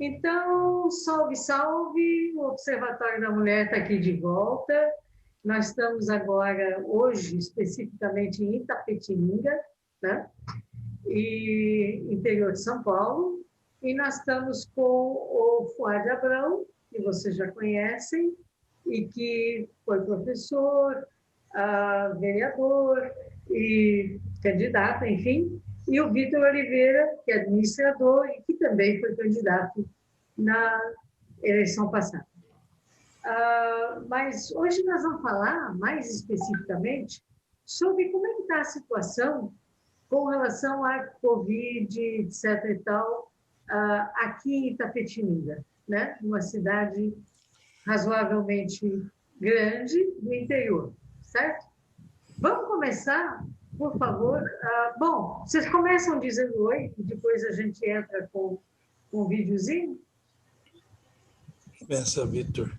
Então, salve, salve, o Observatório da Mulher está aqui de volta. Nós estamos agora, hoje, especificamente em Itapetininga, né? E interior de São Paulo, e nós estamos com o Fuad Abrão, que vocês já conhecem, e que foi professor, vereador e candidato, enfim, e o Vitor Oliveira, que é administrador e que também foi candidato na eleição passada. Mas hoje nós vamos falar, mais especificamente, sobre como é que está a situação com relação à Covid, etc. e tal, aqui em Itapetininga, né? Uma cidade razoavelmente grande do interior, certo? Vamos começar, por favor. Bom, vocês começam dizendo oi, e depois a gente entra com um videozinho? Começa, Vitor.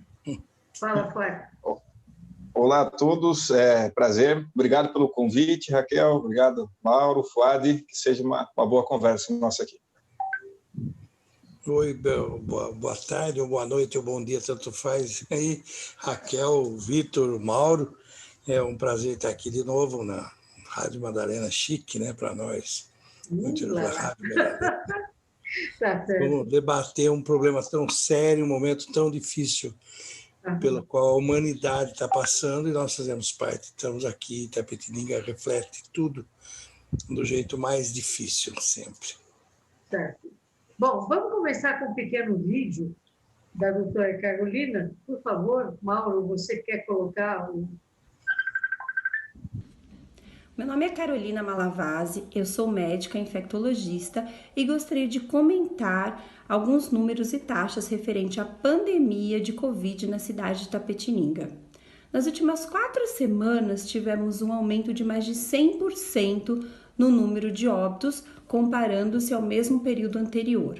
Fala, Flávio. Olá a todos, prazer. Obrigado pelo convite, Raquel. Obrigado, Mauro, Fuad. Que seja uma boa conversa nossa aqui. Oi, boa tarde, ou boa noite, ou bom dia, tanto faz aí. Raquel, Vitor, Mauro. É um prazer estar aqui de novo na Rádio Madalena, chique, né, para nós. Muito da Rádio Madalena. Tá certo. Vamos debater um problema tão sério, um momento tão difícil pelo qual a humanidade está passando e nós fazemos parte. Estamos aqui, Itapetininga reflete tudo do jeito mais difícil sempre. Certo. Bom, vamos começar com um pequeno vídeo da doutora Carolina. Por favor, Mauro, você quer colocar o... Meu nome é Carolina Malavasi, eu sou médica infectologista e gostaria de comentar alguns números e taxas referente à pandemia de Covid na cidade de Itapetininga. Nas últimas 4 semanas, tivemos um aumento de mais de 100% no número de óbitos, comparando-se ao mesmo período anterior.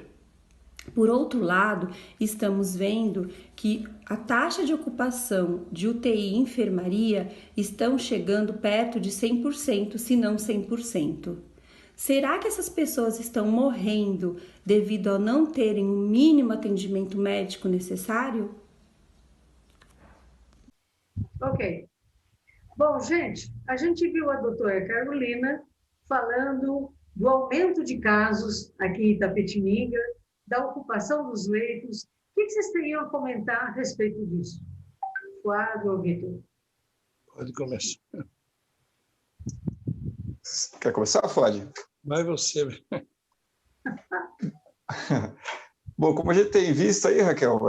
Por outro lado, estamos vendo que a taxa de ocupação de UTI e enfermaria estão chegando perto de 100%, se não 100%. Será que essas pessoas estão morrendo devido a não terem o mínimo atendimento médico necessário? Ok. Bom, gente, a gente viu a doutora Carolina falando do aumento de casos aqui em Itapetininga, da ocupação dos leitos. O que vocês teriam a comentar a respeito disso? Flávio ou Vitor? Pode começar. Quer começar, Fuad? Vai você. Bom, como a gente tem visto aí, Raquel,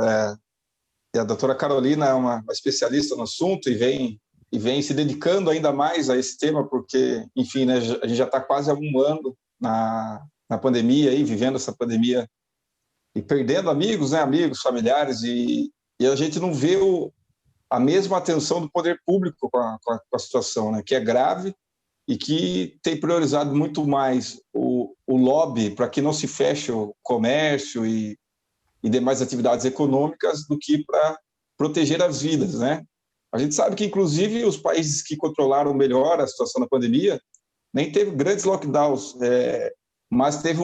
e a doutora Carolina é uma especialista no assunto e vem se dedicando ainda mais a esse tema, porque, enfim, né, a gente já está quase há um ano na pandemia, aí, vivendo essa pandemia e perdendo amigos, né, amigos, familiares, e a gente não vê a mesma atenção do poder público com a situação, né, que é grave e que tem priorizado muito mais o lobby para que não se feche o comércio e demais atividades econômicas do que para proteger as vidas, né? A gente sabe que, inclusive, os países que controlaram melhor a situação da pandemia nem teve grandes lockdowns, mas teve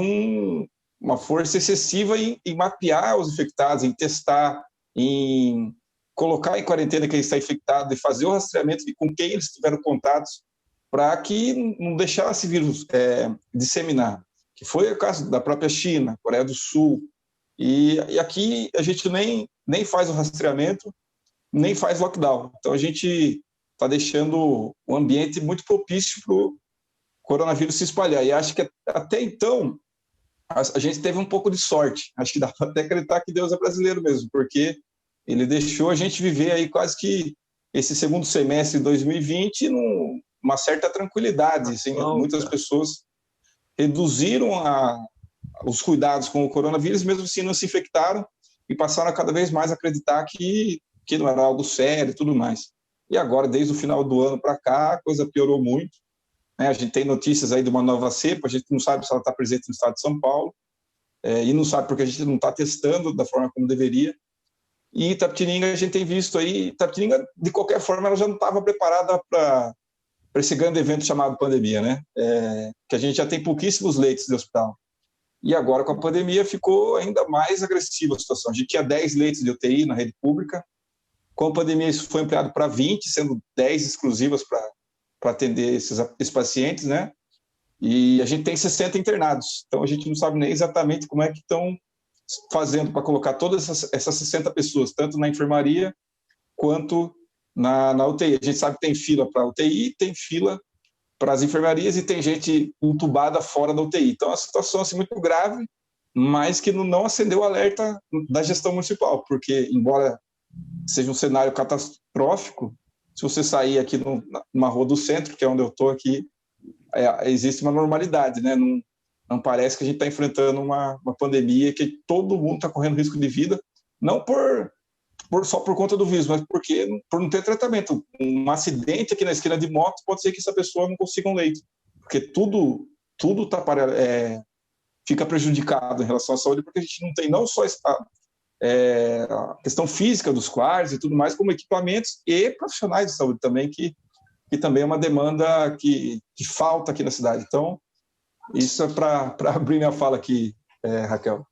uma força excessiva em mapear os infectados, em testar, em colocar em quarentena quem está infectado e fazer o rastreamento de com quem eles tiveram contatos para que não deixasse o vírus disseminar, que foi o caso da própria China, Coreia do Sul, e aqui a gente nem faz o rastreamento, nem faz lockdown. Então a gente está deixando um ambiente muito propício para o coronavírus se espalhar, e acho que até então a gente teve um pouco de sorte. Acho que dá para até acreditar que Deus é brasileiro mesmo, porque ele deixou a gente viver aí quase que esse segundo semestre de 2020 numa certa tranquilidade. Assim, muitas pessoas reduziram os cuidados com o coronavírus, mesmo assim não se infectaram, e passaram a cada vez mais acreditar que não era algo sério e tudo mais. E agora, desde o final do ano para cá, a coisa piorou muito. A gente tem notícias aí de uma nova cepa, a gente não sabe se ela está presente no estado de São Paulo, e não sabe porque a gente não está testando da forma como deveria. E Itapetininga, a gente tem visto aí, Itapetininga, de qualquer forma, ela já não estava preparada para esse grande evento chamado pandemia, né? Que a gente já tem pouquíssimos leitos de hospital. E agora, com a pandemia, ficou ainda mais agressiva a situação. A gente tinha 10 leitos de UTI na rede pública. Com a pandemia, isso foi ampliado para 20, sendo 10 exclusivas para atender esses pacientes, né? E a gente tem 60 internados. Então, a gente não sabe nem exatamente como é que estão fazendo para colocar todas essas 60 pessoas, tanto na enfermaria quanto na UTI. A gente sabe que tem fila para UTI, tem fila para as enfermarias e tem gente entubada fora da UTI. Então, é uma situação assim, muito grave, mas que não acendeu o alerta da gestão municipal, porque, embora seja um cenário catastrófico, se você sair aqui numa rua do centro, que é onde eu estou aqui, existe uma normalidade, né? Não parece que a gente está enfrentando uma pandemia que todo mundo está correndo risco de vida, não só por conta do vírus, mas por não ter tratamento. Um acidente aqui na esquina de moto pode ser que essa pessoa não consiga um leito, porque tudo fica prejudicado em relação à saúde, porque a gente não tem não só a questão física dos quartos e tudo mais, como equipamentos e profissionais de saúde também, que também é uma demanda que falta aqui na cidade. Então, isso é para abrir minha fala aqui, Raquel.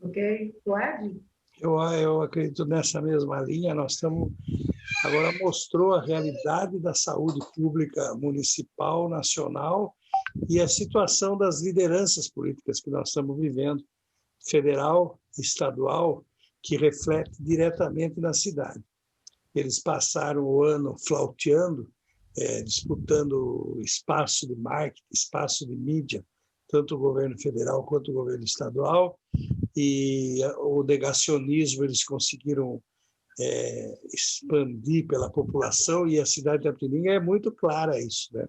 Ok. Ed? Eu acredito nessa mesma linha. Nós estamos agora mostrou a realidade da saúde pública municipal, nacional e a situação das lideranças políticas que nós estamos vivendo, federal, estadual, que reflete diretamente na cidade. Eles passaram o ano flauteando, disputando espaço de marketing, espaço de mídia, tanto o governo federal quanto o governo estadual, e o negacionismo eles conseguiram expandir pela população, e a cidade de Itapetininga é muito clara isso, né?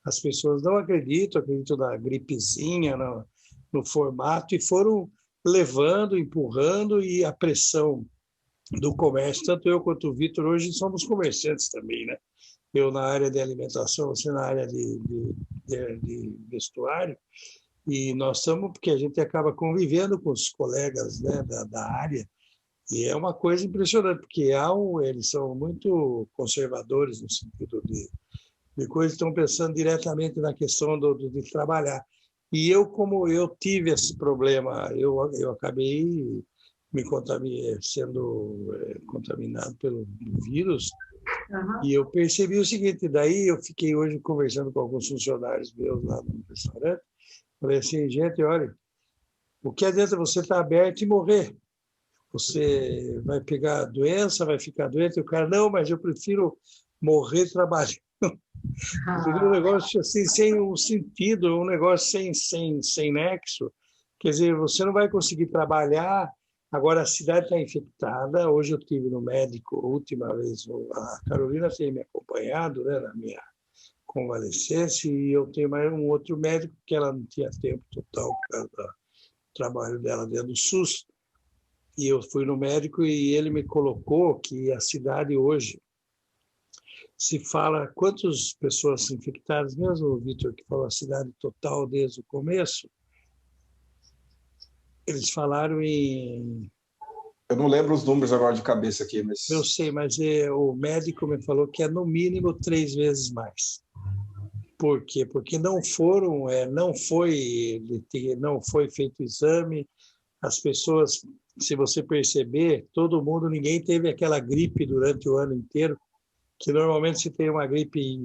As pessoas não acreditam na gripezinha, no formato, e foram levando, empurrando, e a pressão do comércio, tanto eu quanto o Vitor hoje somos comerciantes também, né? Eu na área de alimentação, você na área de vestuário, e nós estamos, porque a gente acaba convivendo com os colegas, né, da área, e é uma coisa impressionante, porque eles são muito conservadores no sentido de coisas, estão pensando diretamente na questão de trabalhar. E como eu tive esse problema, eu acabei sendo contaminado pelo vírus. Uhum. E eu percebi o seguinte, daí eu fiquei hoje conversando com alguns funcionários meus lá no restaurante, falei assim, gente, olha, o que adianta você estar aberto e morrer? Você vai pegar a doença, vai ficar doente, e o cara, não, mas eu prefiro morrer trabalhando. Um negócio assim, sem um sentido, um negócio sem nexo. Quer dizer, você não vai conseguir trabalhar. Agora, a cidade está infectada. Hoje eu estive no médico, a última vez, a Carolina tem me acompanhado, né, na minha convalescência, e eu tenho mais um outro médico que ela não tinha tempo total por causa do trabalho dela dentro do SUS. E eu fui no médico e ele me colocou que a cidade hoje se fala quantas pessoas infectadas, mesmo o Vitor que falou a cidade total desde o começo, eles falaram em... Eu não lembro os números agora de cabeça aqui, mas... Eu sei, mas o médico me falou que é no mínimo 3 vezes mais. Por quê? Porque não foi feito exame, as pessoas, se você perceber, ninguém teve aquela gripe durante o ano inteiro, que normalmente se tem uma gripe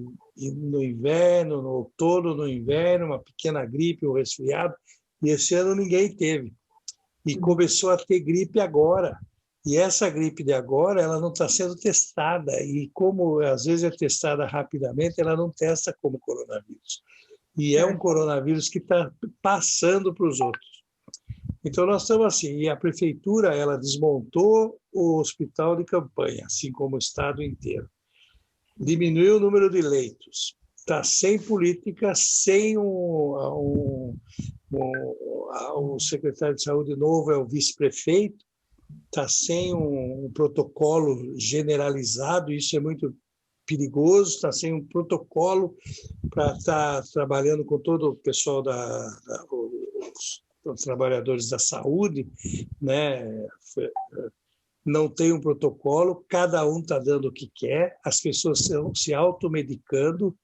no inverno, no outono, no inverno, uma pequena gripe, um resfriado, e esse ano ninguém teve. E começou a ter gripe agora. E essa gripe de agora, ela não está sendo testada. E como às vezes é testada rapidamente, ela não testa como coronavírus. E é um coronavírus que está passando para os outros. Então nós estamos assim, e a prefeitura ela desmontou o hospital de campanha, assim como o estado inteiro. Diminuiu o número de leitos. Está sem política, sem o secretário de saúde novo, é o vice-prefeito, está sem um protocolo generalizado, isso é muito perigoso, está sem um protocolo para estar trabalhando com todo o pessoal os trabalhadores da saúde, né? Não tem um protocolo, cada um está dando o que quer, as pessoas estão se automedicando,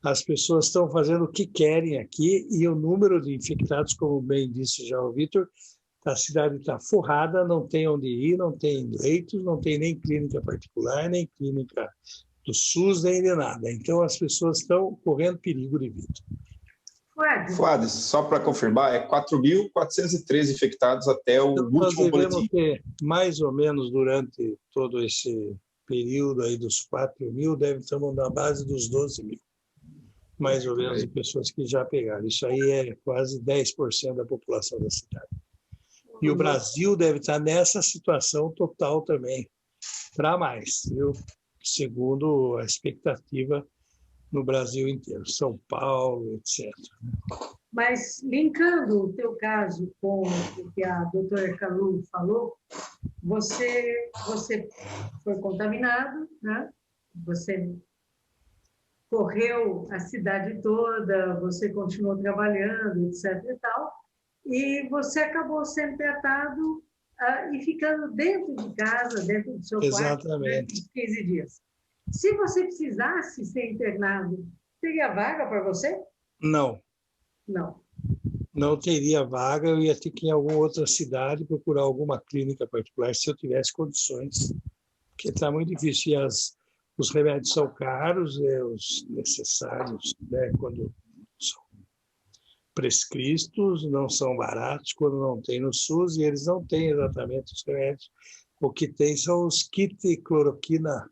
as pessoas estão fazendo o que querem aqui e o número de infectados, como bem disse já o Vitor, a cidade está forrada, não tem onde ir, não tem leitos, não tem nem clínica particular, nem clínica do SUS, nem de nada. Então, as pessoas estão correndo perigo de vida. Fuades, só para confirmar, é 4.413 infectados até o então, último boletim. Nós devemos ter, mais ou menos, durante todo esse período aí dos 4.000, deve estar na base dos 12.000. Mais ou menos de pessoas que já pegaram. Isso aí é quase 10% da população da cidade. E o Brasil deve estar nessa situação total também, para mais, viu? Segundo a expectativa no Brasil inteiro, São Paulo, etc. Mas, linkando o teu caso com o que a doutora Calu falou, você foi contaminado, né? Você correu a cidade toda, você continuou trabalhando, etc. e tal, e você acabou sendo tratado e ficando dentro de casa, dentro do seu quarto, durante 15 dias. Se você precisasse ser internado, teria vaga para você? Não. Não. Não teria vaga, eu ia ter que ir em alguma outra cidade procurar alguma clínica particular se eu tivesse condições, porque está muito difícil. E os remédios são caros, os necessários, né, quando são prescritos, não são baratos quando não tem no SUS, e eles não têm exatamente os remédios. O que tem são os kits de cloroquina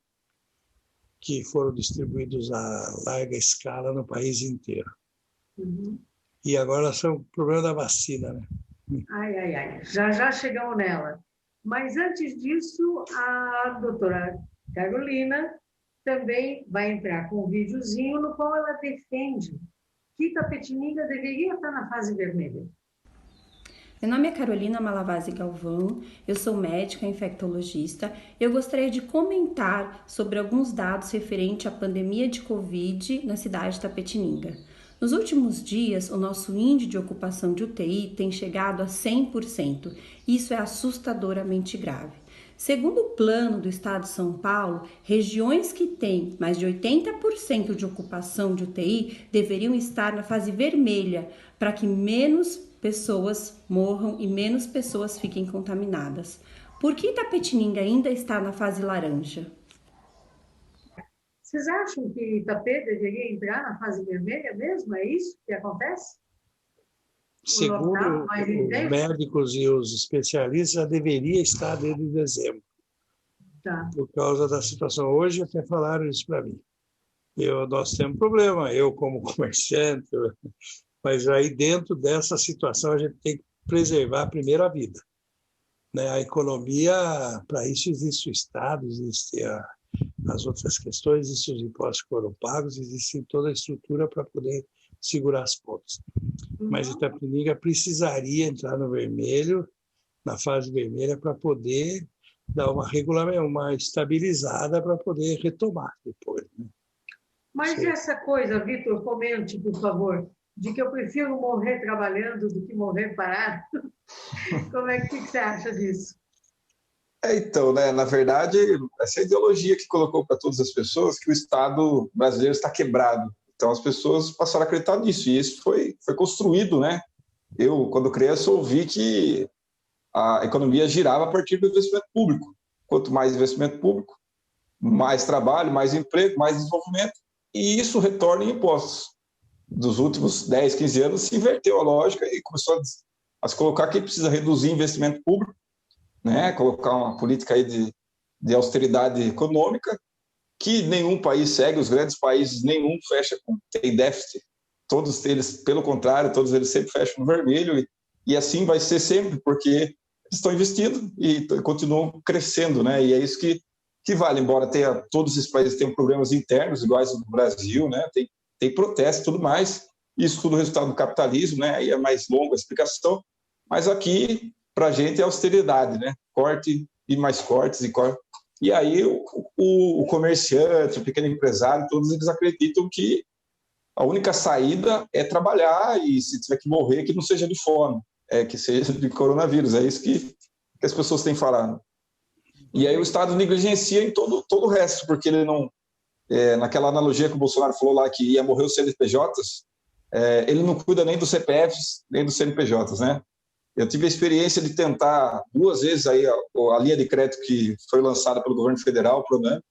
que foram distribuídos a larga escala no país inteiro. Uhum. E agora são o problema da vacina, né? Ai. Já chegamos nela. Mas antes disso, a doutora Carolina também vai entrar com um videozinho no qual ela defende que Itapetininga deveria estar na fase vermelha. Meu nome é Carolina Malavasi Galvão, eu sou médica infectologista. Eu gostaria de comentar sobre alguns dados referentes à pandemia de Covid na cidade de Itapetininga. Nos últimos dias, o nosso índice de ocupação de UTI tem chegado a 100%. Isso é assustadoramente grave. Segundo o plano do Estado de São Paulo, regiões que têm mais de 80% de ocupação de UTI deveriam estar na fase vermelha para que menos pessoas morram e menos pessoas fiquem contaminadas. Por que Itapetininga ainda está na fase laranja? Vocês acham que Itapê deveria entrar na fase vermelha mesmo? É isso que acontece? Segundo os médicos e os especialistas, já deveria estar desde dezembro. Tá. Por causa da situação. Hoje até falaram isso para mim. Nós temos problema, eu como comerciante, mas aí dentro dessa situação a gente tem que preservar primeiro a vida. Né? A economia, para isso existe o Estado, existe as outras questões, existem os impostos que foram pagos, existe toda a estrutura para poder segurar as pontas. Mas Itapetininga precisaria entrar no vermelho, na fase vermelha, para poder dar uma estabilizada para poder retomar depois. Né? Mas essa coisa, Vitor, comente, por favor, de que eu prefiro morrer trabalhando do que morrer parado. Como é que você acha disso? Então, né, na verdade, essa ideologia que colocou para todas as pessoas que o Estado brasileiro está quebrado. Então, as pessoas passaram a acreditar nisso, e isso foi construído, né? Eu, quando criança, ouvi que a economia girava a partir do investimento público. Quanto mais investimento público, mais trabalho, mais emprego, mais desenvolvimento, e isso retorna em impostos. Dos últimos 10, 15 anos, se inverteu a lógica e começou a se colocar que precisa reduzir investimento público, né? Colocar uma política aí de austeridade econômica, que nenhum país segue, os grandes países, nenhum tem déficit. Todos eles, pelo contrário, todos eles sempre fecham no vermelho, e assim vai ser sempre, porque eles estão investindo e continuam crescendo, né? E é isso que vale, embora todos esses países tenham problemas internos, iguais ao do Brasil, né? Tem protesto e tudo mais, isso tudo resultado do capitalismo, né? Aí é mais longa a explicação, mas aqui, para a gente, é austeridade, né? Corte e mais cortes e corte. E aí o comerciante, o pequeno empresário, todos eles acreditam que a única saída é trabalhar e, se tiver que morrer, que não seja de fome, que seja de coronavírus. É isso que as pessoas têm falado. E aí o Estado negligencia em todo o resto, porque ele naquela analogia que o Bolsonaro falou lá, que ia morrer os CNPJs, ele não cuida nem dos CPFs, nem dos CNPJs, né? Eu tive a experiência de tentar 2 vezes aí a linha de crédito que foi lançada pelo governo federal, o Pronamp.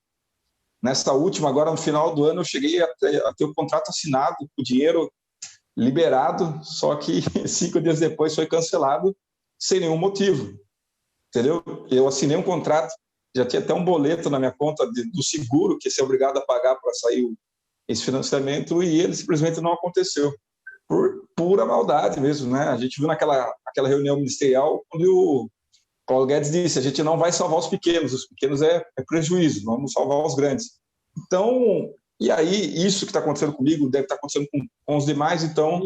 Nessa última, agora no final do ano, eu cheguei a ter o contrato assinado, o dinheiro liberado, só que 5 dias depois foi cancelado sem nenhum motivo, entendeu? Eu assinei um contrato, já tinha até um boleto na minha conta do seguro, que você é obrigado a pagar para sair esse financiamento, e ele simplesmente não aconteceu, por pura maldade mesmo, né? A gente viu naquela reunião ministerial, onde o Paulo Guedes disse: a gente não vai salvar os pequenos é prejuízo, vamos salvar os grandes. Então, e aí, isso que está acontecendo comigo deve estar acontecendo com os demais, então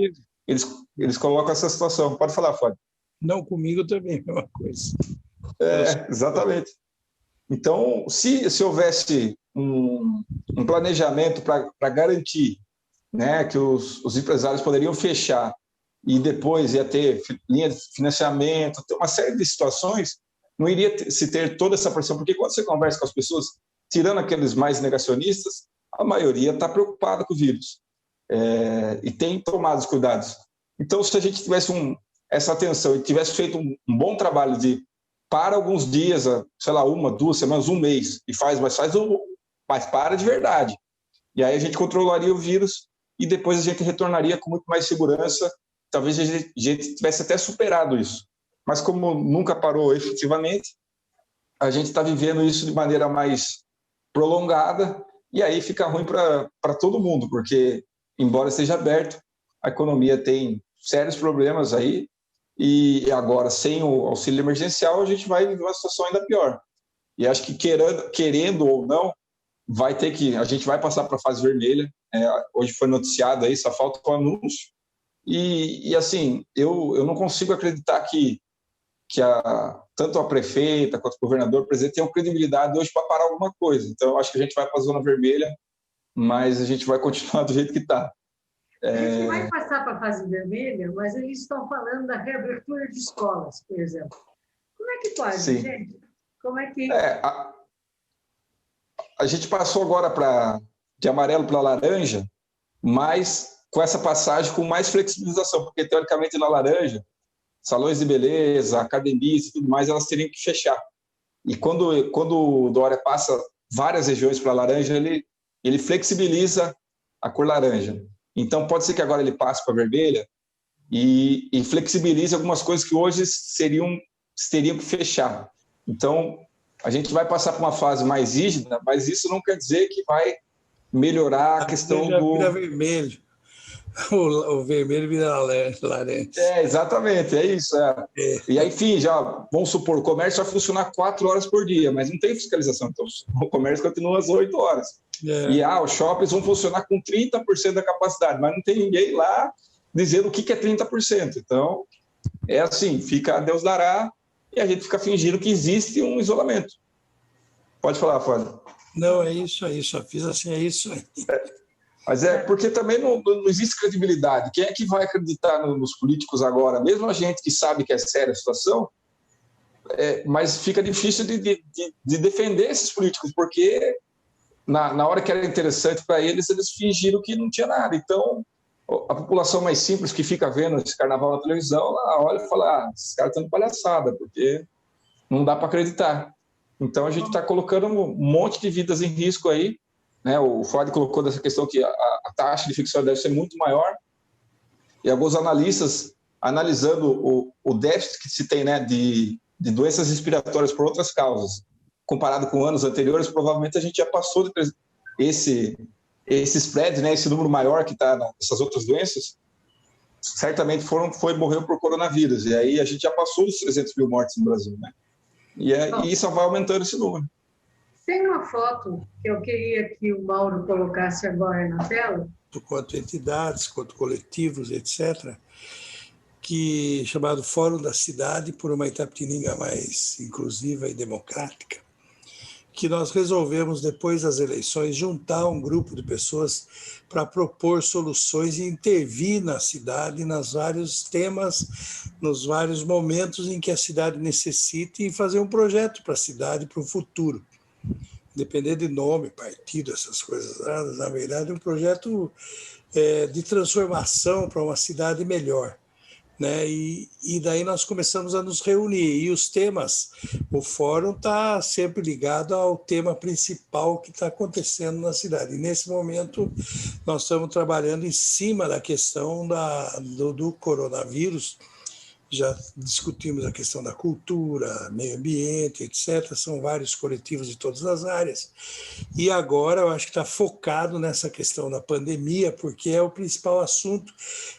eles colocam essa situação. Pode falar, Fábio. Não, comigo também, a mesma coisa. Exatamente. Então, se houvesse um planejamento para garantir, né, que os empresários poderiam fechar e depois ia ter linha de financiamento, ter uma série de situações, não iria se ter toda essa pressão, porque quando você conversa com as pessoas, tirando aqueles mais negacionistas, a maioria está preocupada com o vírus e tem tomado os cuidados. Então, se a gente tivesse essa atenção e tivesse feito um bom trabalho de para alguns dias, sei lá, 1, 2 semanas, 1 mês, mas para de verdade. E aí a gente controlaria o vírus e depois a gente retornaria com muito mais segurança. Talvez a gente tivesse até superado isso. Mas como nunca parou efetivamente, a gente está vivendo isso de maneira mais prolongada e aí fica ruim para todo mundo, porque, embora esteja aberto, a economia tem sérios problemas aí e agora, sem o auxílio emergencial, a gente vai viver uma situação ainda pior. E acho que, querendo ou não, a gente vai passar para a fase vermelha. Hoje foi noticiado aí, só falta o anúncio. E assim, eu não consigo acreditar que tanto a prefeita quanto o governador, o presidente, tenham credibilidade hoje para parar alguma coisa. Então, eu acho que a gente vai para a zona vermelha, mas a gente vai continuar do jeito que está. A gente vai passar para a fase vermelha, mas eles estão falando da reabertura de escolas, por exemplo. Como é que pode, Sim. gente? Como é que... A gente passou agora de amarelo para laranja, mas com essa passagem com mais flexibilização, porque, teoricamente, na laranja, salões de beleza, academias e tudo mais, elas teriam que fechar. E quando o Dória passa várias regiões para laranja, ele flexibiliza a cor laranja. Então, pode ser que agora ele passe para vermelha e flexibilize algumas coisas que hoje teriam que fechar. Então, a gente vai passar por uma fase mais rígida, mas isso não quer dizer que vai melhorar a questão do... Vira vermelho. O vermelho vira laranja. Exatamente, é isso. E aí, enfim, vamos supor, o comércio vai funcionar 4 horas por dia, mas não tem fiscalização, então o comércio continua às 8 horas. E os shoppings vão funcionar com 30% da capacidade, mas não tem ninguém lá dizendo o que é 30%. Então, é assim, fica a Deus dará e a gente fica fingindo que existe um isolamento. Pode falar, Fábio. Não, é isso aí, só fiz assim, é isso aí. Mas porque também não existe credibilidade. Quem é que vai acreditar nos políticos agora? Mesmo a gente que sabe que é séria a situação, mas fica difícil de defender esses políticos, porque na hora que era interessante para eles fingiram que não tinha nada. Então, a população mais simples que fica vendo esse carnaval na televisão, ela olha e fala, esses caras estão de palhaçada, porque não dá para acreditar. Então, a gente está colocando um monte de vidas em risco aí, né? O Fábio colocou dessa questão que a taxa de infecção deve ser muito maior, e alguns analistas, analisando o déficit que se tem, né, de doenças respiratórias por outras causas, comparado com anos anteriores, provavelmente a gente já passou esse spread, né, esse número maior que está nessas outras doenças, certamente morreu por coronavírus, e aí a gente já passou dos 300 mil mortes no Brasil, né? E isso vai aumentando esse número. Tem uma foto que eu queria que o Mauro colocasse agora na tela. Quanto entidades, quanto coletivos, etc., chamado Fórum da Cidade por uma Itapetininga mais inclusiva e democrática, que nós resolvemos, depois das eleições, juntar um grupo de pessoas para propor soluções e intervir na cidade, nos vários temas, nos vários momentos em que a cidade necessite, e fazer um projeto para a cidade, para o futuro. depender de nome, partido, essas coisas. Na verdade, é um projeto de transformação para uma cidade melhor. Né? E daí nós começamos a nos reunir. E os temas, o fórum está sempre ligado ao tema principal que está acontecendo na cidade. E nesse momento nós estamos trabalhando em cima da questão do coronavírus. Já discutimos a questão da cultura, meio ambiente, etc. São vários coletivos de todas as áreas. E agora eu acho que está focado nessa questão da pandemia, porque é o principal assunto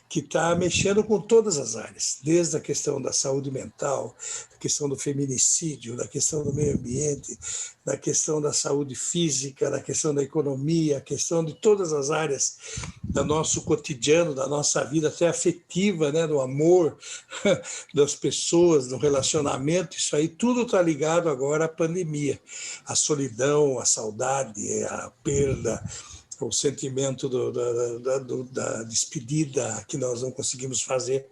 que está mexendo com todas as áreas, desde a questão da saúde mental, da questão do feminicídio, da questão do meio ambiente, da questão da saúde física, da questão da economia, a questão de todas as áreas do nosso cotidiano, da nossa vida, até afetiva, né, do amor das pessoas, do relacionamento. Isso aí tudo está ligado agora à pandemia, a solidão, a saudade, a perda, o sentimento da despedida que nós não conseguimos fazer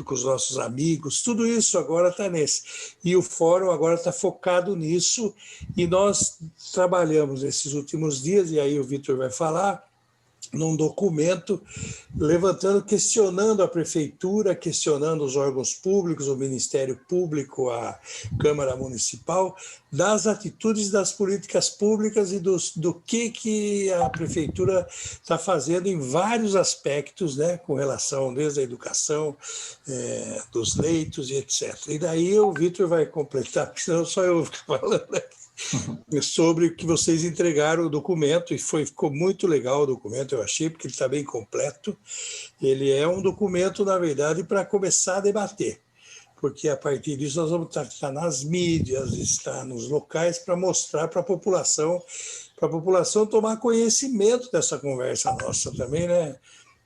com os nossos amigos, tudo isso agora está nesse. E o fórum agora está focado nisso, e nós trabalhamos esses últimos dias, e aí o Vitor vai falar, num documento questionando a prefeitura, questionando os órgãos públicos, o Ministério Público, a Câmara Municipal, das atitudes das políticas públicas e do que a prefeitura está fazendo em vários aspectos, né, com relação desde a educação, dos leitos e etc. E daí o Vitor vai completar, porque senão só eu vou ficar falando aqui. Sobre o que vocês entregaram o documento, e ficou muito legal o documento, eu achei, porque ele está bem completo. Ele é um documento, na verdade, para começar a debater, porque a partir disso nós vamos estar nas mídias, estar nos locais para mostrar para a população tomar conhecimento dessa conversa nossa também, né?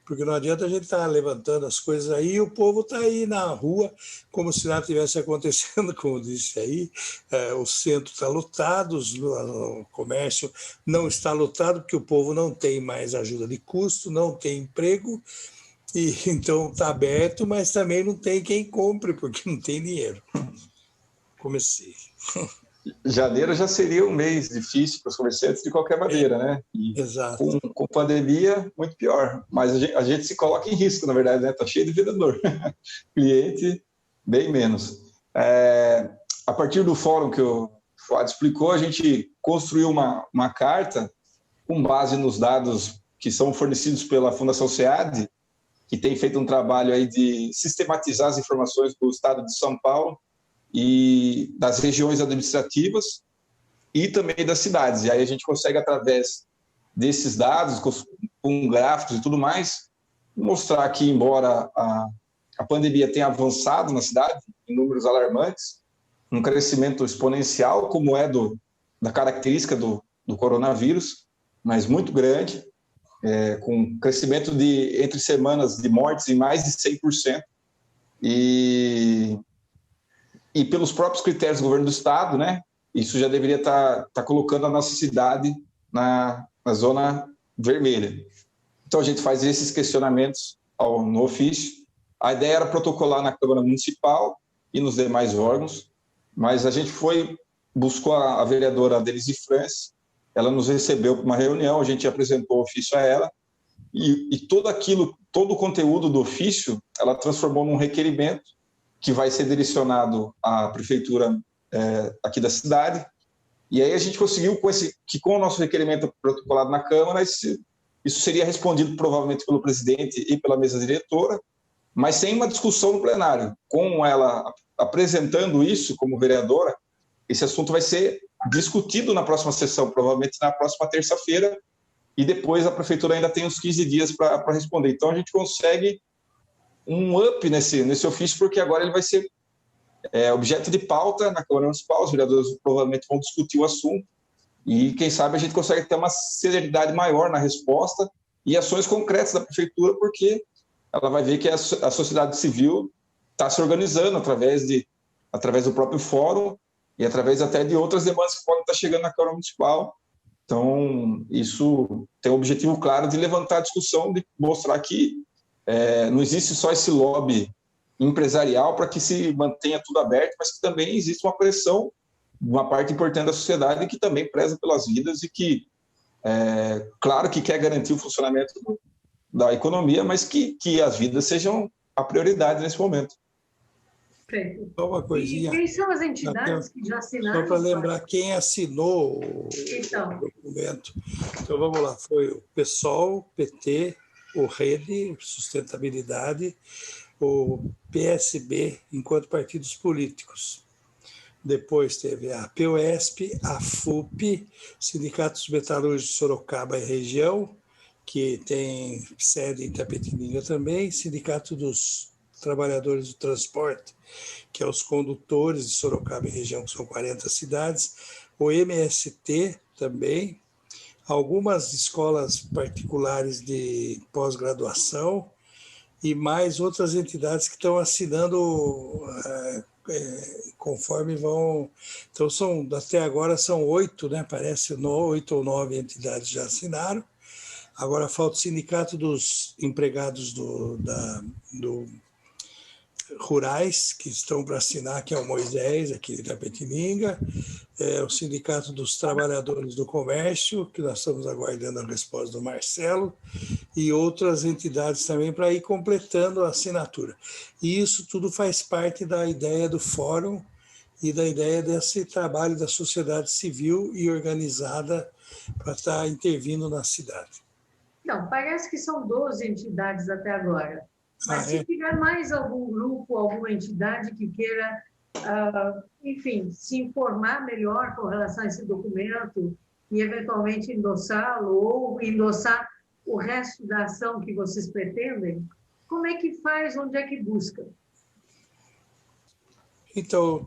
Porque não adianta a gente estar levantando as coisas aí e o povo está aí na rua como se nada tivesse acontecendo, como disse aí. O centro está lotado, o comércio não está lotado, porque o povo não tem mais ajuda de custo, não tem emprego, e então está aberto, mas também não tem quem compre, porque não tem dinheiro. Comecei. Janeiro já seria um mês difícil para os comerciantes de qualquer maneira, né? E exato. Com pandemia, muito pior. Mas a gente se coloca em risco, na verdade, né? Está cheio de vendedor. Cliente, bem menos. A partir do fórum que o Fuad explicou, a gente construiu uma carta com base nos dados que são fornecidos pela Fundação SEAD, que tem feito um trabalho aí de sistematizar as informações do estado de São Paulo e das regiões administrativas e também das cidades. E aí a gente consegue, através desses dados, com gráficos e tudo mais, mostrar que, embora a pandemia tenha avançado na cidade, em números alarmantes, um crescimento exponencial, como é da característica do coronavírus, mas muito grande, com crescimento entre semanas de mortes em mais de 100%, e pelos próprios critérios do governo do estado, né, isso já deveria estar colocando a nossa cidade na zona vermelha. Então a gente faz esses questionamentos no ofício. A ideia era protocolar na Câmara Municipal e nos demais órgãos, mas a gente buscou a vereadora Denise France, ela nos recebeu para uma reunião, a gente apresentou o ofício a ela, e todo o conteúdo do ofício ela transformou num requerimento que vai ser direcionado à prefeitura aqui da cidade. E aí a gente conseguiu que com o nosso requerimento protocolado na Câmara, isso seria respondido provavelmente pelo presidente e pela mesa diretora, mas sem uma discussão no plenário. Com ela apresentando isso como vereadora, esse assunto vai ser discutido na próxima sessão, provavelmente na próxima terça-feira, e depois a prefeitura ainda tem uns 15 dias para responder. Então a gente consegue um up nesse ofício, porque agora ele vai ser objeto de pauta na Câmara Municipal, os vereadores provavelmente vão discutir o assunto, e quem sabe a gente consegue ter uma celeridade maior na resposta e ações concretas da prefeitura, porque ela vai ver que a sociedade civil está se organizando através do próprio fórum e através até de outras demandas que podem estar chegando na Câmara Municipal. Então, isso tem o objetivo claro de levantar a discussão, de mostrar que não existe só esse lobby empresarial para que se mantenha tudo aberto, mas que também existe uma pressão uma parte importante da sociedade que também preza pelas vidas e que, claro que quer garantir o funcionamento da economia, mas que as vidas sejam a prioridade nesse momento. Só uma coisinha. E quem são as entidades que já assinaram? Só para lembrar quem assinou o documento. Então, vamos lá. Foi o PSOL, PT, o Rede, Sustentabilidade, o PSB, enquanto partidos políticos. Depois teve a POSP, a FUP, Sindicato dos Metalúrgicos de Sorocaba e Região, que tem sede em Itapetininga também, Sindicato dos Trabalhadores do Transporte, que é os condutores de Sorocaba e região, que são 40 cidades, o MST também, algumas escolas particulares de pós-graduação e mais outras entidades que estão assinando conforme vão... Então, até agora são 8, né? Parece 8 ou 9 entidades já assinaram. Agora falta o Sindicato dos Empregados rurais que estão para assinar, que é o Moisés, aqui de Itapetininga, o Sindicato dos Trabalhadores do Comércio, que nós estamos aguardando a resposta do Marcelo, e outras entidades também para ir completando a assinatura. E isso tudo faz parte da ideia do fórum e da ideia desse trabalho da sociedade civil e organizada para estar intervindo na cidade. Não, parece que são 12 entidades até agora. Mas se tiver mais algum grupo, alguma entidade que queira, enfim, se informar melhor com relação a esse documento e eventualmente endossá-lo ou endossar o resto da ação que vocês pretendem, como é que faz, onde é que busca? Então,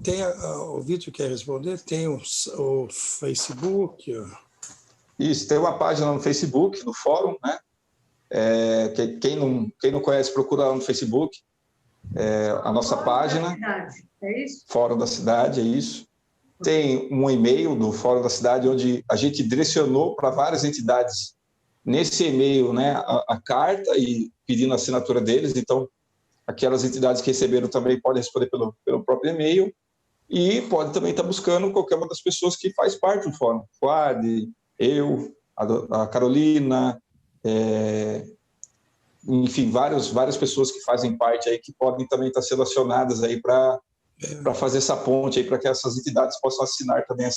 o Vitor quer responder, tem o Facebook. Isso, tem uma página no Facebook, do fórum, né? Quem não conhece, procura lá no Facebook, a nossa página. É isso? Fórum da Cidade, é isso. Tem um e-mail do Fórum da Cidade, onde a gente direcionou para várias entidades nesse e-mail, né, a carta e pedindo a assinatura deles. Então, aquelas entidades que receberam também podem responder pelo próprio e-mail e pode também estar buscando qualquer uma das pessoas que faz parte do fórum. Fuad, eu, a Carolina, enfim, várias pessoas que fazem parte aí que podem também estar sendo acionadas aí para fazer essa ponte aí para que essas entidades possam assinar também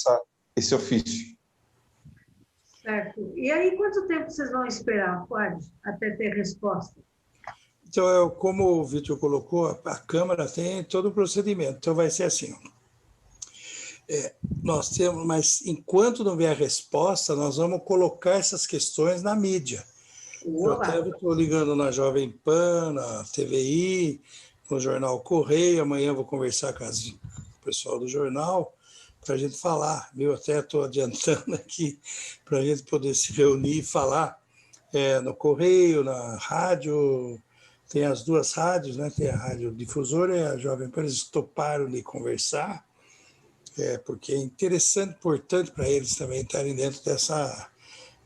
esse ofício. Certo. E aí, quanto tempo vocês vão esperar, Fuad, até ter resposta? Então, como o Vitor colocou, a Câmara tem todo o procedimento. Então, vai ser assim. Nós temos, mas enquanto não vier a resposta, nós vamos colocar essas questões na mídia. Eu até estou ligando na Jovem Pan, na TVI, no Jornal Correio. Amanhã vou conversar com o pessoal do jornal para a gente falar. Eu até estou adiantando aqui para a gente poder se reunir e falar no Correio, na rádio. Tem as duas rádios, né? Tem a Rádio Difusora e a Jovem Pan. Eles toparam de conversar, porque é interessante, importante para eles também estarem dentro dessa...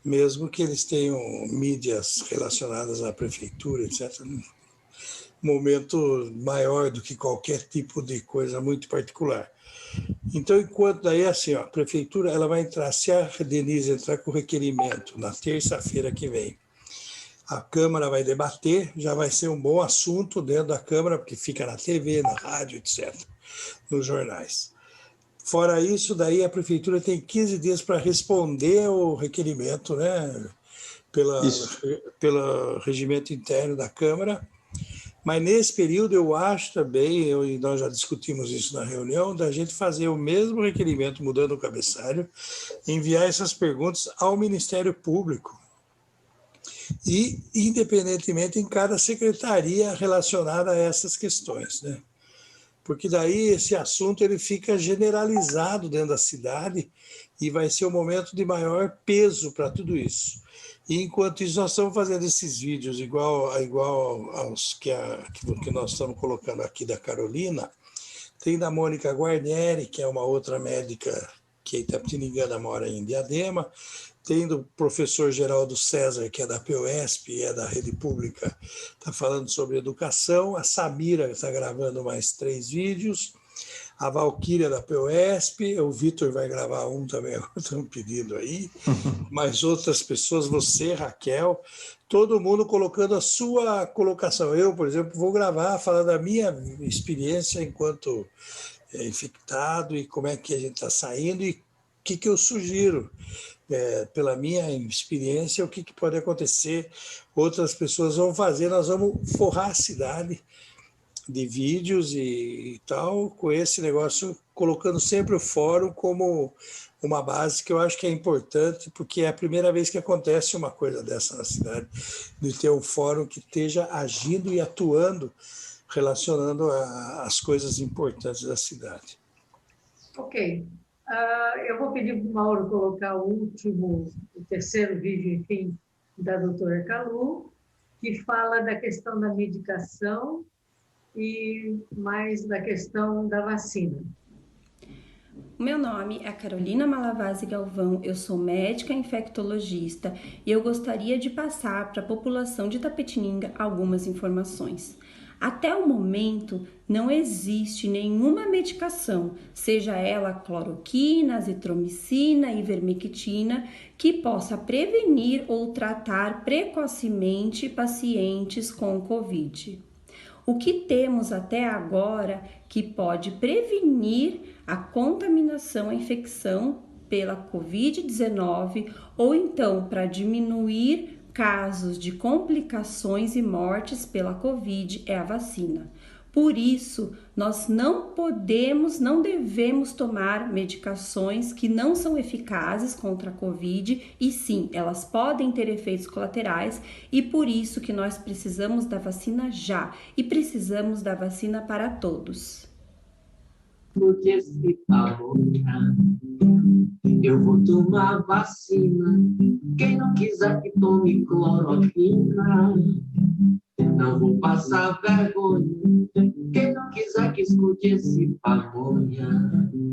Mesmo que eles tenham mídias relacionadas à prefeitura, etc., um momento maior do que qualquer tipo de coisa muito particular. Então, enquanto daí, assim, a prefeitura ela vai entrar, se a Denise entrar com o requerimento na terça-feira que vem, a Câmara vai debater, já vai ser um bom assunto dentro da Câmara, porque fica na TV, na rádio, etc., nos jornais. Fora isso, daí a prefeitura tem 15 dias para responder ao requerimento, né, pelo regimento interno da Câmara. Mas nesse período eu acho também, e nós já discutimos isso na reunião, da gente fazer o mesmo requerimento, mudando o cabeçalho, enviar essas perguntas ao Ministério Público e, independentemente, em cada secretaria relacionada a essas questões, né? Porque daí esse assunto ele fica generalizado dentro da cidade e vai ser o momento de maior peso para tudo isso. E enquanto isso, nós estamos fazendo esses vídeos igual aos que nós estamos colocando aqui da Carolina. Tem da Mônica Guarnieri, que é uma outra médica que é itapetiningana, mora em Diadema. Tem do professor Geraldo César, que é da POSP e é da Rede Pública, está falando sobre educação. A Samira está gravando mais 3 vídeos. a Valquíria da POSP, o Vitor vai gravar um também, um pedido aí, mas outras pessoas, você, Raquel, todo mundo colocando a sua colocação. Eu, por exemplo, vou gravar, falar da minha experiência enquanto infectado e como é que a gente está saindo e o que eu sugiro. Pela minha experiência, o que pode acontecer, outras pessoas vão fazer, nós vamos forrar a cidade de vídeos e tal, com esse negócio, colocando sempre o fórum como uma base que eu acho que é importante, porque é a primeira vez que acontece uma coisa dessa na cidade, de ter um fórum que esteja agindo e atuando, relacionando as coisas importantes da cidade. Ok. Eu vou pedir para o Mauro colocar o terceiro vídeo, enfim, da doutora Calu, que fala da questão da medicação e mais da questão da vacina. O meu nome é Carolina Malavasi Galvão, eu sou médica infectologista e eu gostaria de passar para a população de Itapetininga algumas informações. Até o momento, não existe nenhuma medicação, seja ela cloroquina, azitromicina, ivermectina, que possa prevenir ou tratar precocemente pacientes com Covid. O que temos até agora que pode prevenir a contaminação, a infecção pela Covid-19 ou então para diminuir casos de complicações e mortes pela Covid é a vacina. Por isso, nós não devemos tomar medicações que não são eficazes contra a Covid e sim, elas podem ter efeitos colaterais e por isso que nós precisamos da vacina já e precisamos da vacina para todos. Porque se pavona, eu vou tomar vacina. Quem não quiser que tome cloroquina, não vou passar vergonha. Quem não quiser que escute esse pamonha.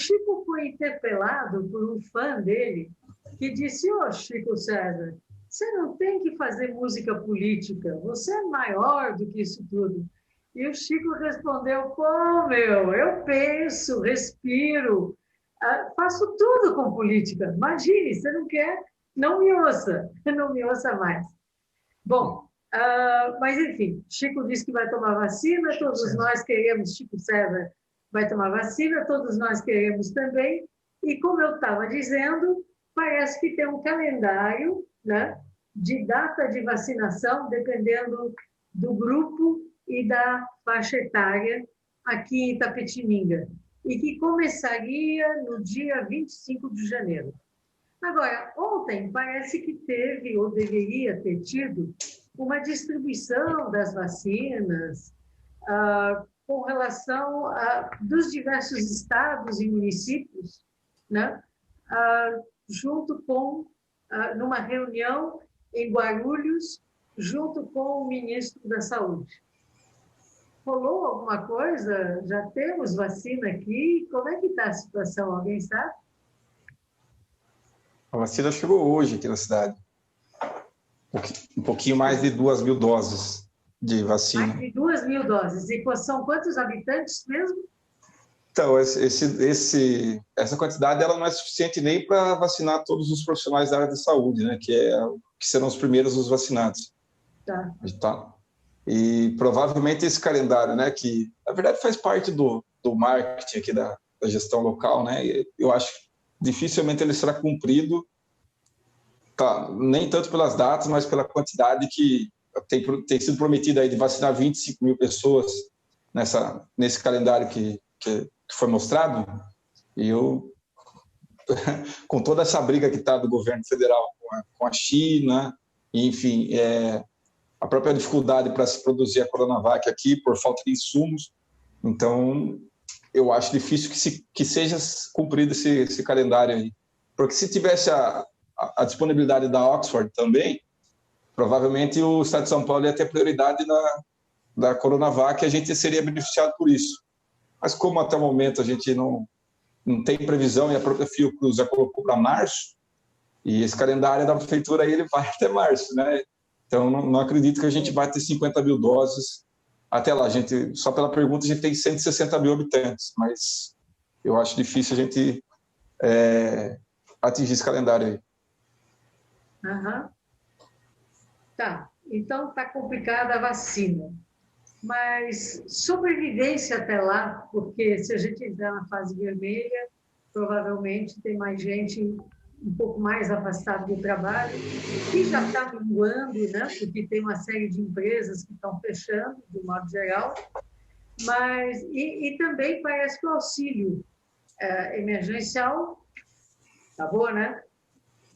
Chico foi interpelado por um fã dele que disse: ô Chico César, você não tem que fazer música política, você é maior do que isso tudo. E o Chico respondeu: pô, eu penso, respiro, faço tudo com política. Imagine, você não quer, não me ouça mais. Bom, mas enfim, Chico disse que vai tomar vacina, todos nós queremos, Chico César vai tomar vacina, todos nós queremos também. E como eu estava dizendo, parece que tem um calendário, né, de data de vacinação, dependendo do grupo e da faixa etária aqui em Itapetininga, e que começaria no dia 25 de janeiro. Agora, ontem parece que teve, ou deveria ter tido, uma distribuição das vacinas com relação dos diversos estados e municípios, né, junto com, numa reunião em Guarulhos, junto com o ministro da Saúde. Rolou alguma coisa? Já temos vacina aqui? Como é que está a situação? Alguém sabe? A vacina chegou hoje aqui na cidade. Um pouquinho mais de 2.000 doses de vacina. Mais de 2.000 doses. E são quantos habitantes mesmo? Então, essa quantidade ela não é suficiente nem para vacinar todos os profissionais da área de saúde, né? Que serão os primeiros os vacinados. Tá. E provavelmente esse calendário, né, que na verdade faz parte do marketing aqui da gestão local, né, eu acho que dificilmente ele será cumprido, tá, nem tanto pelas datas, mas pela quantidade que tem sido prometida aí de vacinar 25 mil pessoas nesse calendário que foi mostrado. E eu, com toda essa briga que está do governo federal com a China, enfim, a própria dificuldade para se produzir a Coronavac aqui por falta de insumos. Então, eu acho difícil que seja cumprido esse calendário aí. Porque se tivesse a disponibilidade da Oxford também, provavelmente o Estado de São Paulo ia ter prioridade da Coronavac e a gente seria beneficiado por isso. Mas como até o momento a gente não tem previsão e a própria Fiocruz já colocou para março, e esse calendário da prefeitura aí, ele vai até março, né? Então, não acredito que a gente vai ter 50 mil doses até lá. Só pela pergunta, a gente tem 160 mil habitantes, mas eu acho difícil a gente atingir esse calendário aí. Aham. Tá, então está complicada a vacina. Mas sobrevivência até lá, porque se a gente entrar na fase vermelha, provavelmente tem mais gente um pouco mais afastada do trabalho, que já está minguando, né? Porque tem uma série de empresas que estão fechando, de um modo geral, mas e também parece que o auxílio emergencial acabou, né?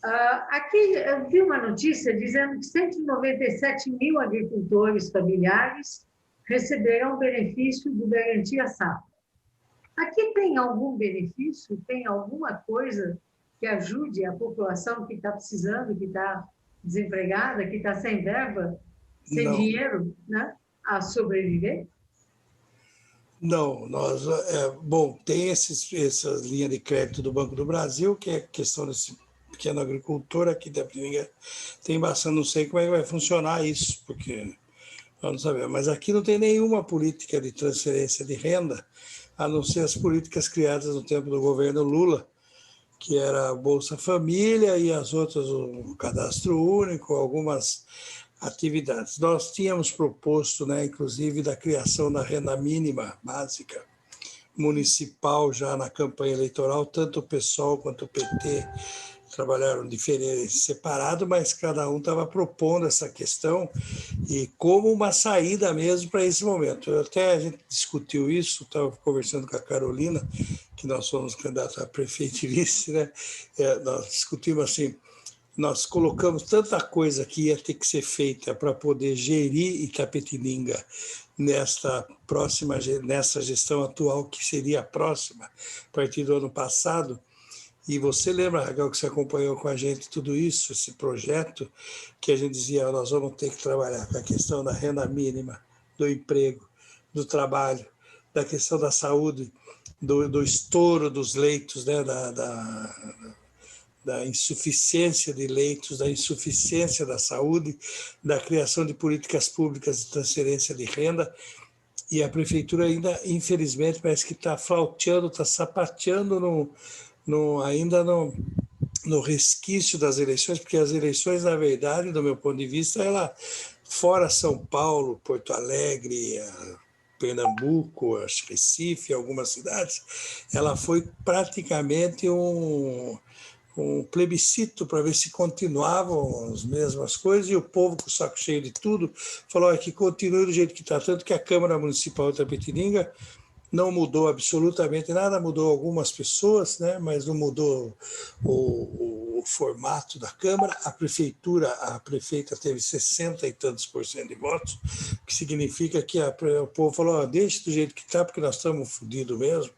Aqui eu vi uma notícia dizendo que 197 mil agricultores familiares receberão benefício do Garantia Safra. Aqui tem algum benefício? Tem alguma coisa que ajude a população que está precisando, que está desempregada, que está sem verba, sem dinheiro, né, a sobreviver? Não, bom, tem essa linha de crédito do Banco do Brasil, que é questão desse pequeno agricultor aqui da Piranga, tem bastante, não sei como é que vai funcionar isso, porque vamos saber, mas aqui não tem nenhuma política de transferência de renda, a não ser as políticas criadas no tempo do governo Lula, que era a Bolsa Família e as outras, o Cadastro Único, algumas atividades. Nós tínhamos proposto, né, inclusive, da criação da renda mínima básica municipal já na campanha eleitoral, tanto o PSOL quanto o PT trabalharam diferente, separado, mas cada um estava propondo essa questão e como uma saída mesmo para esse momento. Até a gente discutiu isso, estava conversando com a Carolina, que nós somos candidatos a prefeito e vice, né? Nós discutimos assim, nós colocamos tanta coisa que ia ter que ser feita para poder gerir Itapetininga nessa gestão atual, que seria a próxima, a partir do ano passado. E você lembra, Raquel, que você acompanhou com a gente tudo isso, esse projeto, que a gente dizia, nós vamos ter que trabalhar com a questão da renda mínima, do emprego, do trabalho, da questão da saúde, do estouro dos leitos, né, da insuficiência de leitos, da insuficiência da saúde, da criação de políticas públicas de transferência de renda. E a prefeitura ainda, infelizmente, parece que está flauteando, está sapateando ainda no resquício das eleições, porque as eleições, na verdade, do meu ponto de vista, ela, fora São Paulo, Porto Alegre, Pernambuco, Recife, algumas cidades, ela foi praticamente um plebiscito para ver se continuavam as mesmas coisas, e o povo, com o saco cheio de tudo, falou que continue do jeito que está, tanto que a Câmara Municipal de Itapetininga não mudou absolutamente nada, mudou algumas pessoas, né, mas não mudou o formato da Câmara. A prefeita teve 60 e tantos % de votos, o que significa que o povo falou, deixa do jeito que está, porque nós estamos fodidos mesmo,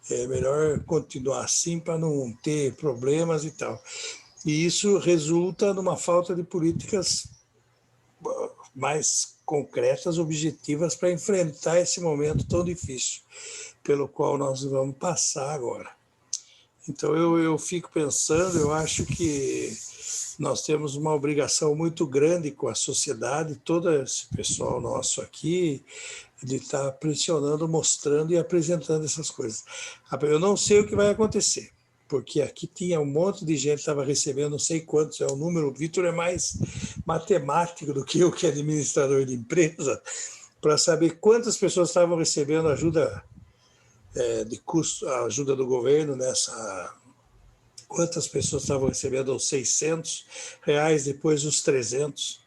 é melhor continuar assim para não ter problemas e tal. E isso resulta numa falta de políticas mais concretas, objetivas, para enfrentar esse momento tão difícil pelo qual nós vamos passar agora. Então, eu fico pensando, eu acho que nós temos uma obrigação muito grande com a sociedade, todo esse pessoal nosso aqui, de estar pressionando, mostrando e apresentando essas coisas. Eu não sei o que vai acontecer, porque aqui tinha um monte de gente que estava recebendo, não sei quantos é o número, o Vitor é mais matemático do que eu, que é administrador de empresa, para saber quantas pessoas estavam recebendo ajuda de custo, a ajuda do governo quantas pessoas estavam recebendo os R$600, depois os 300.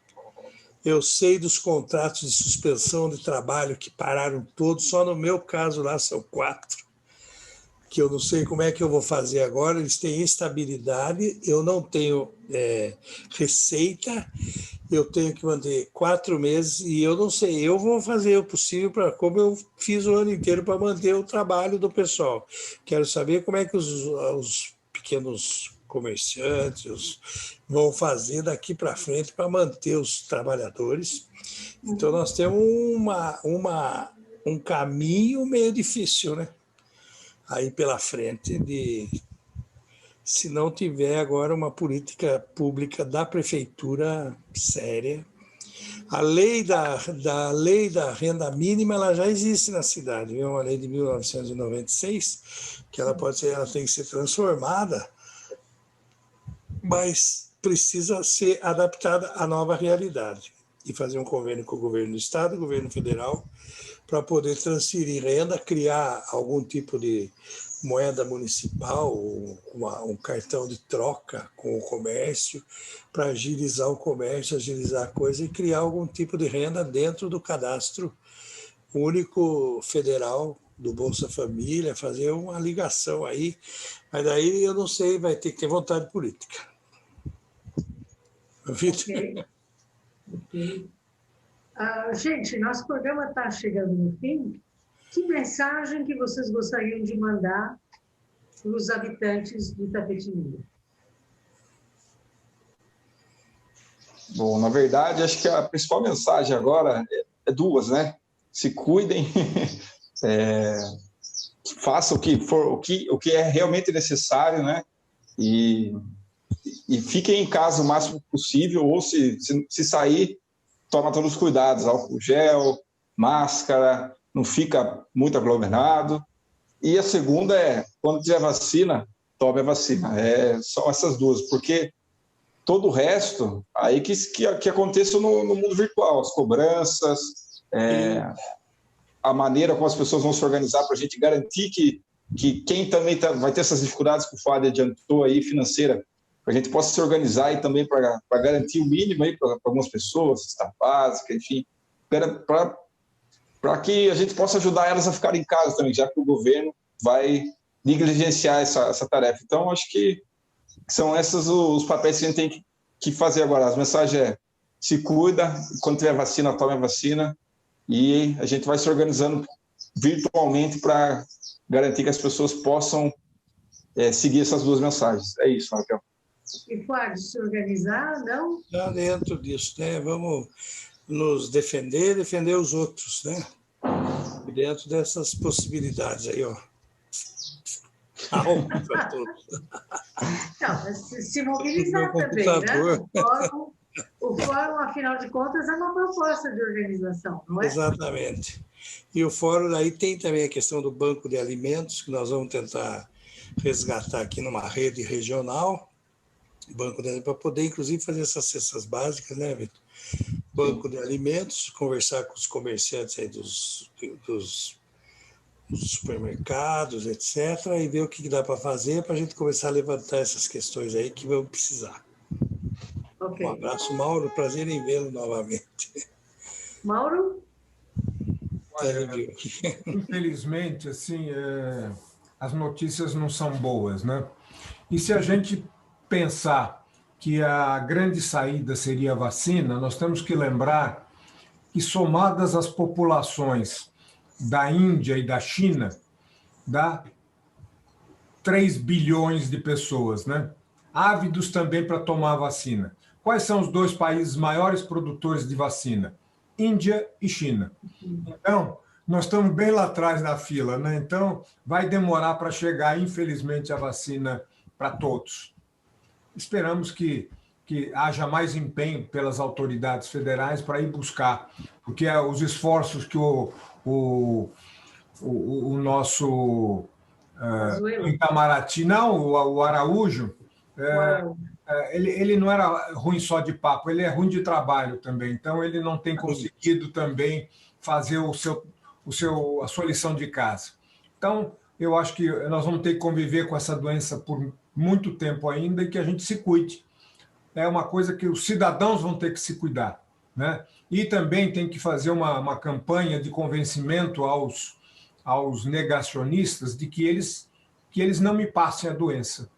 Eu sei dos contratos de suspensão de trabalho que pararam todos, só no meu caso lá são 4, que eu não sei como é que eu vou fazer agora. Eles têm instabilidade, eu não tenho receita, eu tenho que manter 4 meses e eu não sei, eu vou fazer o possível para, como eu fiz o ano inteiro, para manter o trabalho do pessoal. Quero saber como é que os pequenos comerciantes vão fazer daqui para frente para manter os trabalhadores. Então, nós temos um caminho meio difícil, né? Aí pela frente, se não tiver agora uma política pública da prefeitura séria A lei da renda mínima ela já existe na cidade, é uma lei de 1996, que ela tem que ser transformada, mas precisa ser adaptada à nova realidade e fazer um convênio com o governo do estado, o governo federal, para poder transferir renda, criar algum tipo de moeda municipal, um cartão de troca com o comércio, para agilizar o comércio, agilizar a coisa e criar algum tipo de renda dentro do cadastro único federal do Bolsa Família, fazer uma ligação aí, mas daí eu não sei, vai ter que ter vontade política. Ok. Gente, nosso programa está chegando no fim. Que mensagem que vocês gostariam de mandar para os habitantes de Itapetininga? Bom, na verdade, acho que a principal mensagem agora é duas, né? Se cuidem, façam o que é realmente necessário, né? E fiquem em casa o máximo possível, ou se sair, toma todos os cuidados, álcool gel, máscara, não fica muito aglomerado. E a segunda quando tiver vacina, tome a vacina. São essas duas, porque todo o resto, aí que aconteça no mundo virtual, as cobranças, a maneira como as pessoas vão se organizar para a gente garantir que quem também vai ter essas dificuldades que o Fábio adiantou aí, financeira, para a gente possa se organizar aí também para garantir o mínimo aí para algumas pessoas, cesta básica, enfim, para que a gente possa ajudar elas a ficarem em casa também, já que o governo vai negligenciar essa tarefa. Então, acho que são esses os papéis que a gente tem que fazer agora. As mensagens se cuida, quando tiver vacina, tome a vacina, e a gente vai se organizando virtualmente para garantir que as pessoas possam seguir essas duas mensagens. É isso, Raquel. E pode se organizar, não? Já dentro disso, né? Vamos nos defender os outros, né? E dentro dessas possibilidades aí, ó. Para todos. Não, mas se mobilizar também, né? O fórum, afinal de contas, é uma proposta de organização, não é? Exatamente. E o fórum aí tem também a questão do banco de alimentos, que nós vamos tentar resgatar aqui numa rede regional, banco de para poder, inclusive, fazer essas cestas básicas, né, Vitor? Banco de alimentos, conversar com os comerciantes aí dos supermercados, etc., e ver o que dá para fazer para a gente começar a levantar essas questões aí que vamos precisar. Okay. Um abraço, Mauro. Prazer em vê-lo novamente. Mauro? Olha, infelizmente, assim, as notícias não são boas, né? E se a gente pensar que a grande saída seria a vacina, nós temos que lembrar que, somadas as populações da Índia e da China, dá 3 bilhões de pessoas, né? Ávidos também para tomar a vacina. Quais são os 2 países maiores produtores de vacina? Índia e China. Então, nós estamos bem lá atrás na fila, né? Então, vai demorar para chegar, infelizmente, a vacina para todos. Esperamos que haja mais empenho pelas autoridades federais para ir buscar, porque os esforços que o nosso Itamaraty, não, o Araújo, ele não era ruim só de papo, ele é ruim de trabalho também. Então, ele não tem conseguido também fazer a sua lição de casa. Então, eu acho que nós vamos ter que conviver com essa doença por muito tempo ainda e que a gente se cuide. É uma coisa que os cidadãos vão ter que se cuidar, né? E também tem que fazer uma campanha de convencimento aos negacionistas de que eles não me passem a doença,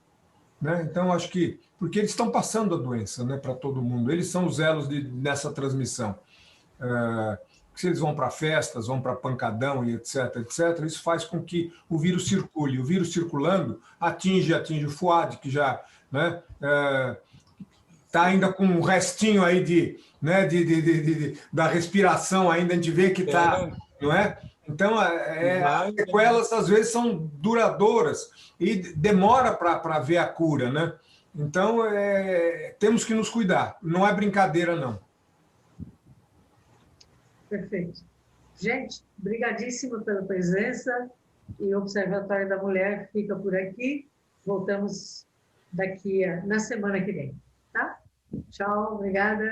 né? Então, acho que... Porque eles estão passando a doença, né, para todo mundo. Eles são os elos nessa transmissão. Se eles vão para festas, vão para pancadão e etc., isso faz com que o vírus circule. O vírus circulando atinge o FUAD, que já... né, está ainda com um restinho aí da respiração ainda, a gente vê que está, não é? Então, as sequelas, às vezes, são duradouras e demora para ver a cura, né? Então, temos que nos cuidar. Não é brincadeira, não. Perfeito. Gente, brigadíssimo pela presença e o Observatório da Mulher fica por aqui. Voltamos na semana que vem, tá? Tchau, obrigada.